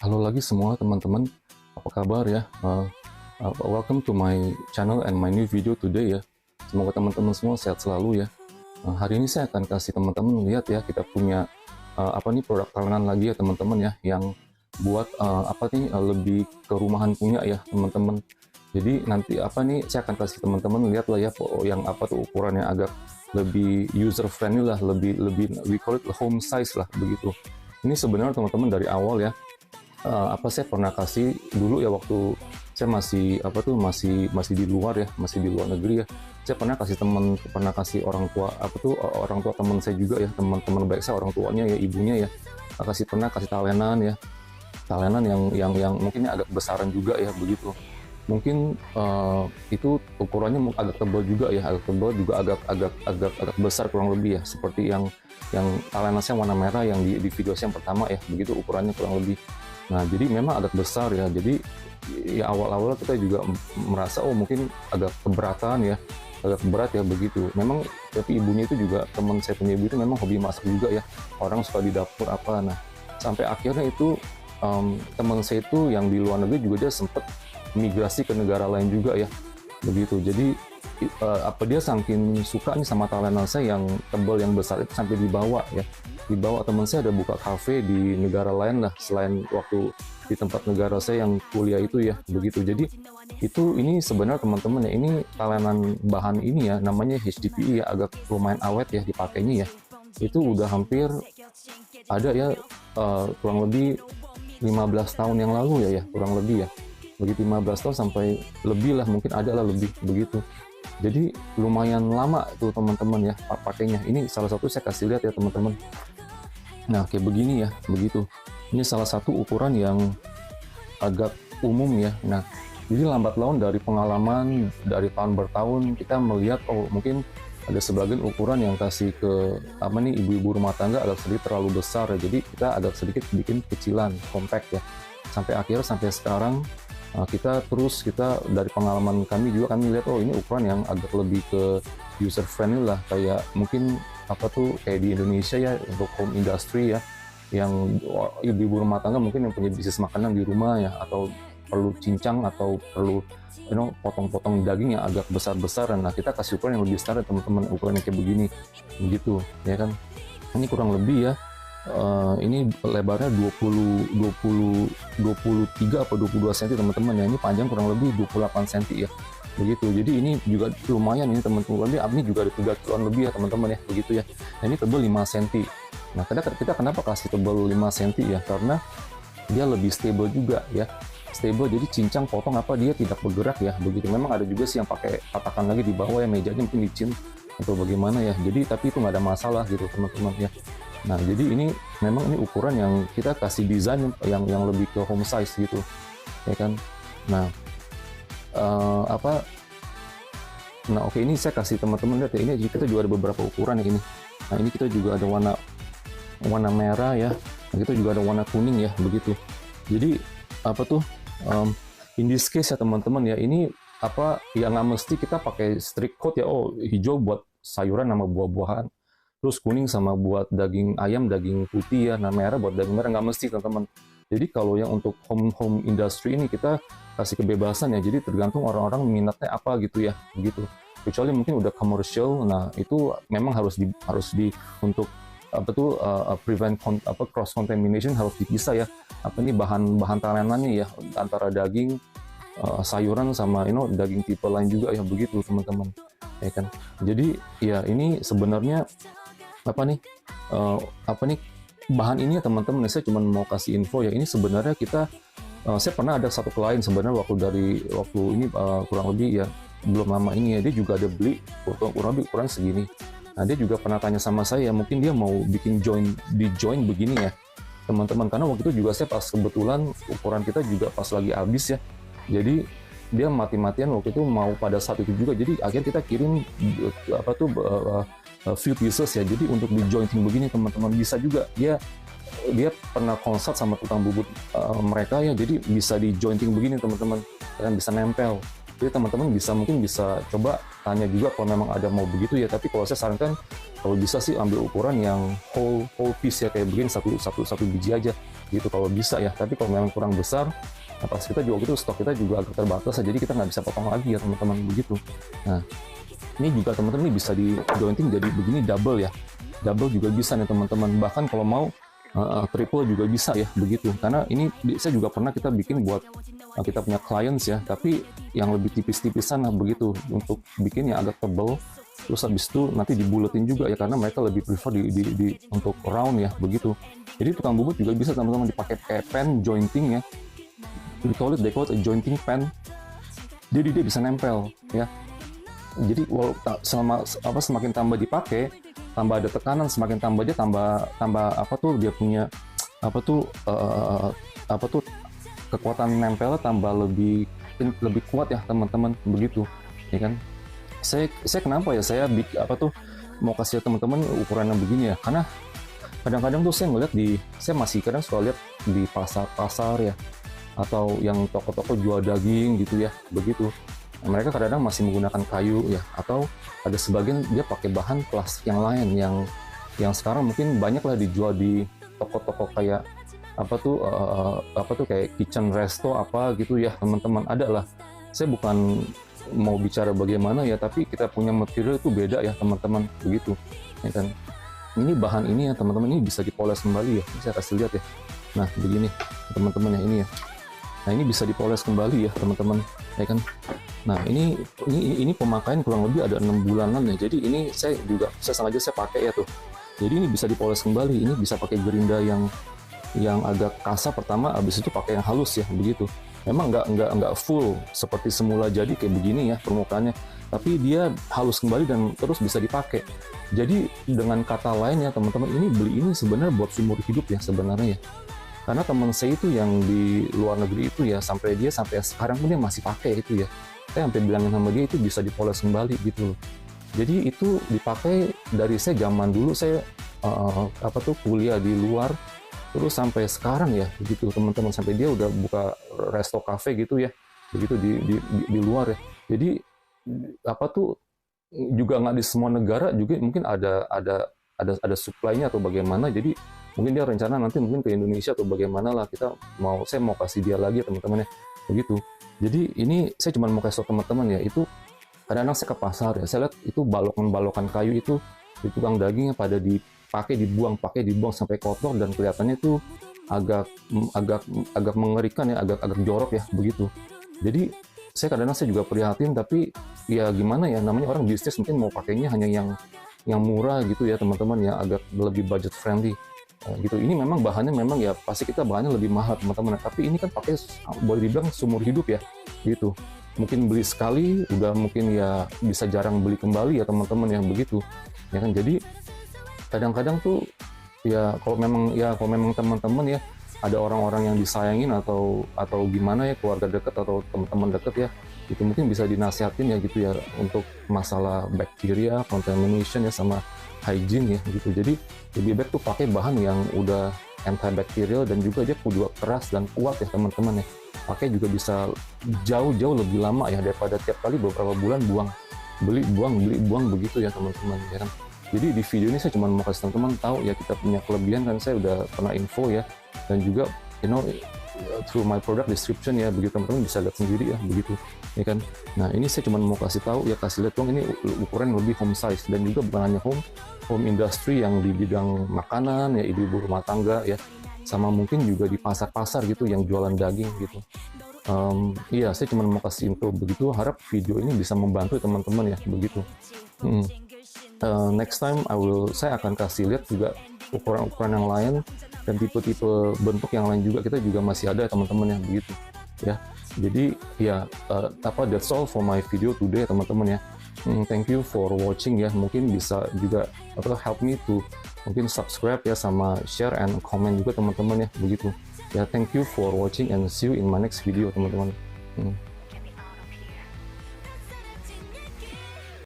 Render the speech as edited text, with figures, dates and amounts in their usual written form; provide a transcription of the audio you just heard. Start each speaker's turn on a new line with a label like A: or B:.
A: Halo lagi semua teman-teman, apa kabar ya? Welcome to my channel and my new video today ya. Semoga teman-teman semua sehat selalu ya. Hari ini saya akan kasih teman-teman lihat ya, kita punya produk talenan lagi ya teman-teman ya, yang buat lebih ke rumahan punya ya teman-teman. Jadi nanti saya akan kasih teman-teman lihat lah ya, yang ukurannya agak lebih user friendly lah, lebih we call it home size lah begitu. Ini sebenarnya teman-teman dari awal ya. Saya pernah kasih dulu ya waktu saya masih di luar ya, masih di luar negeri ya. Saya pernah kasih orang tua teman saya juga ya, teman-teman baik saya, orang tuanya ya, ibunya ya, pernah kasih talenan ya, talenan yang mungkin agak besaran juga ya begitu. Mungkin itu ukurannya agak tebal juga ya, agak tebal juga, agak besar kurang lebih ya, seperti yang talenan saya warna merah yang di video saya yang pertama ya, begitu ukurannya kurang lebih. Nah, jadi memang agak besar ya. Jadi ya awal-awal kita juga merasa mungkin agak keberatan ya, agak berat ya begitu. Memang tapi ibunya itu juga, teman saya punya ibu itu memang hobi masak juga ya. Orang suka di dapur apa. Nah, sampai akhirnya itu teman saya itu yang di luar negeri juga dia sempat migrasi ke negara lain juga ya. Begitu. Jadi dia saking suka nih sama talenan saya yang tebal, yang besar itu, sampai dibawa ya. Dibawa teman saya ada buka cafe di negara lain lah, selain waktu di tempat negara saya yang kuliah itu ya begitu. Jadi ini sebenarnya teman-teman ya, ini talenan bahan ini ya, namanya HDPE ya, agak lumayan awet ya dipakainya ya. Itu udah hampir ada ya, kurang lebih 15 tahun yang lalu ya, kurang lebih ya, begitu 15 tahun sampai lebih lah, mungkin ada lah lebih begitu. Jadi lumayan lama tuh teman-teman ya pakainya. Ini salah satu saya kasih lihat ya teman-teman. Nah, kayak begini ya, begitu. Ini salah satu ukuran yang agak umum ya. Nah, jadi lambat laun dari pengalaman, dari tahun bertahun, kita melihat, mungkin ada sebagian ukuran yang kasih ke ibu-ibu rumah tangga agak sedikit terlalu besar ya. Jadi kita agak sedikit bikin kecilan, compact ya. Sampai sekarang, kita dari pengalaman kami juga, kami lihat ini ukuran yang agak lebih ke user friendly lah, kayak mungkin kayak di Indonesia ya, untuk home industry ya, yang ibu-ibu rumah tangga mungkin yang punya bisnis makanan di rumah ya, atau perlu cincang atau perlu potong-potong daging yang agak besar-besaran. Nah, kita kasih ukuran yang lebih standar teman-teman, ukuran yang kayak begini begitu ya kan. Ini kurang lebih ya, ini lebarnya 23 atau 22 cm teman-teman ya. Ini panjang kurang lebih 28 cm ya begitu. Jadi ini juga lumayan ini teman-teman, ini juga ada 3 kiloan lebih ya teman-teman ya begitu ya. Nah, ini tebal 5 cm. Nah, kita kenapa kasih tebal 5 cm ya, karena dia lebih stable juga ya, stable. Jadi cincang potong dia tidak bergerak ya begitu. Memang ada juga sih yang pakai patakan lagi di bawah ya, mejanya mungkin licin atau bagaimana ya. Jadi tapi itu nggak ada masalah gitu teman-teman ya. Nah, jadi ini memang ini ukuran yang kita kasih desain yang lebih ke home size gitu ya kan. Nah, oke, ini saya kasih teman-teman lihat ya. Ini kita juga ada beberapa ukuran ya ini. Nah, ini kita juga ada warna merah ya. Nah, kita juga ada warna kuning ya begitu. Jadi in this case ya teman-teman ya, ini yang nggak mesti kita pakai strict code ya. Hijau buat sayuran sama buah-buahan, terus kuning sama buat daging ayam, daging putih ya. Nah, merah buat daging merah, nggak mesti teman-teman. Jadi kalau yang untuk home industry ini kita kasih kebebasan ya. Jadi tergantung orang-orang minatnya apa gitu ya begitu. Kecuali mungkin udah commercial, nah itu memang harus untuk prevent cross contamination, harus dipisah ya. Bahan talenannya ya, antara daging, sayuran sama daging tipe lain juga ya begitu teman-teman ya kan. Jadi ya ini sebenarnya bahan ini ya teman-teman, saya cuma mau kasih info ya. Ini sebenarnya saya pernah ada satu klien sebenarnya waktu ini kurang lebih ya belum lama ini ya, dia juga ada beli kurang lebih ukuran segini. Nah, dia juga pernah tanya sama saya, mungkin dia mau bikin join begini ya teman-teman, karena waktu itu juga saya pas kebetulan ukuran kita juga pas lagi habis ya. Jadi dia mati-matian waktu itu mau pada saat itu juga. Jadi akhirnya kita kirim few pieces ya. Jadi untuk di jointing begini teman-teman bisa juga. Dia pernah konsult sama tukang bubut mereka ya. Jadi bisa di jointing begini teman-teman, dan bisa nempel. Jadi teman-teman mungkin bisa coba tanya juga kalau memang ada mau begitu ya. Tapi kalau saya sarankan kalau bisa sih ambil ukuran yang whole piece ya, kayak begini satu biji aja gitu kalau bisa ya. Tapi kalau memang kurang besar, nah pas kita jual gitu stok kita juga agak terbatas, jadi kita nggak bisa potong lagi ya teman-teman begitu. Nah ini juga teman-teman ini bisa di jointing jadi begini double ya, double juga bisa nih teman-teman, bahkan kalau mau triple juga bisa ya begitu. Karena ini saya juga pernah kita bikin buat kita punya clients ya, tapi yang lebih tipis-tipisan lah begitu, untuk bikin yang agak tebal, terus habis itu nanti dibuletin juga ya, karena mereka lebih prefer untuk round ya begitu. Jadi tukang bubut juga bisa teman-teman dipakai kayak pen jointing ya, they call it a jointing pen. Jadi dia bisa nempel ya. Jadi semakin tambah dipakai, tambah ada tekanan, semakin tambah dia tambah dia punya kekuatan nempel tambah lebih kuat ya teman-teman begitu ya kan. Saya kenapa ya saya mau kasih teman-teman ukuran yang begini ya, karena kadang-kadang tuh saya ngeliat saya masih kadang suka lihat di pasar-pasar ya, atau yang toko-toko jual daging gitu ya begitu. Mereka kadang-kadang masih menggunakan kayu ya, atau ada sebagian dia pakai bahan plastik yang lain yang sekarang mungkin banyak lah dijual di toko-toko kayak kayak kitchen resto gitu ya teman-teman, ada lah. Saya bukan mau bicara bagaimana ya, tapi kita punya material itu beda ya teman-teman begitu ya kan. Ini bahan ini ya teman-teman, ini bisa dipoles kembali ya, ini saya kasih lihat ya. Nah begini teman-teman ya, ini ya. Nah ini bisa dipoles kembali ya teman-teman ya kan. Nah ini pemakaian kurang lebih ada 6 bulanan ya. Jadi ini saya sengaja saya pakai ya tuh. Jadi ini bisa dipoles kembali. Ini bisa pakai gerinda yang agak kasar pertama, habis itu pakai yang halus ya begitu. Memang nggak full seperti semula jadi kayak begini ya permukaannya, tapi dia halus kembali dan terus bisa dipakai. Jadi dengan kata lain ya teman-teman, beli ini sebenarnya buat seumur hidup ya sebenarnya ya. Karena teman saya itu yang di luar negeri itu ya, sampai sekarang pun dia masih pakai itu ya. Saya sampai bilangin sama dia itu bisa dipoles kembali gitu loh. Jadi itu dipakai dari saya zaman dulu saya kuliah di luar, terus sampai sekarang ya begitu teman-teman, sampai dia udah buka resto cafe gitu ya begitu di luar ya. Jadi juga nggak di semua negara juga mungkin ada supply-nya atau bagaimana. Jadi mungkin dia rencana nanti mungkin ke Indonesia atau bagaimana lah, saya mau kasih dia lagi teman-teman ya begitu. Jadi ini saya cuma mau kasih teman-teman ya, itu kadang-kadang saya ke pasar ya, saya lihat itu balokan kayu itu di tukang dagingnya pada dipakai dibuang sampai kotor, dan kelihatannya itu agak mengerikan ya, agak jorok ya begitu. Jadi saya kadang-kadang saya juga prihatin, tapi ya gimana ya, namanya orang bisnis mungkin mau pakainya hanya yang murah gitu ya teman-teman ya, agak lebih budget friendly gitu. Ini memang bahannya memang ya pasti kita bahannya lebih mahal teman-teman, tapi ini kan pakai boleh dibilang seumur hidup ya gitu. Mungkin beli sekali udah mungkin ya bisa jarang beli kembali ya teman-teman yang begitu ya kan. Jadi kadang-kadang tuh ya kalau memang teman-teman ya ada orang-orang yang disayangin atau gimana ya, keluarga dekat atau teman-teman dekat ya, itu mungkin bisa dinasihatin ya gitu ya, untuk masalah bakteria, contamination ya, sama hygiene ya gitu. Jadi lebih baik tuh pakai bahan yang udah antibakterial dan juga dia kudu keras dan kuat ya teman-teman ya. Pakai juga bisa jauh lebih lama ya, daripada tiap kali beberapa bulan beli buang begitu ya teman-teman ya kan. Jadi di video ini saya cuma mau kasih teman-teman tahu ya, kita punya kelebihan kan, saya udah pernah info ya, dan juga through my product description ya begitu, teman-teman bisa lihat sendiri ya begitu ya kan. Nah ini saya cuma mau kasih tahu ya, kasih lihat dong, ini ukuran lebih home size, dan juga bukan hanya home industry yang di bidang makanan ya, ibu-ibu rumah tangga ya, sama mungkin juga di pasar-pasar gitu yang jualan daging gitu. Iya, saya cuma mau kasih info begitu, harap video ini bisa membantu teman-teman ya begitu. Next time saya akan kasih lihat juga ukuran-ukuran yang lain dan tipe-tipe bentuk yang lain juga, kita juga masih ada teman-teman yang begitu ya. Jadi ya that's all for my video today teman-teman ya. Thank you for watching ya. Mungkin bisa juga help me to mungkin subscribe ya, sama share and comment juga teman-teman ya begitu ya. Thank you for watching and see you in my next video teman-teman.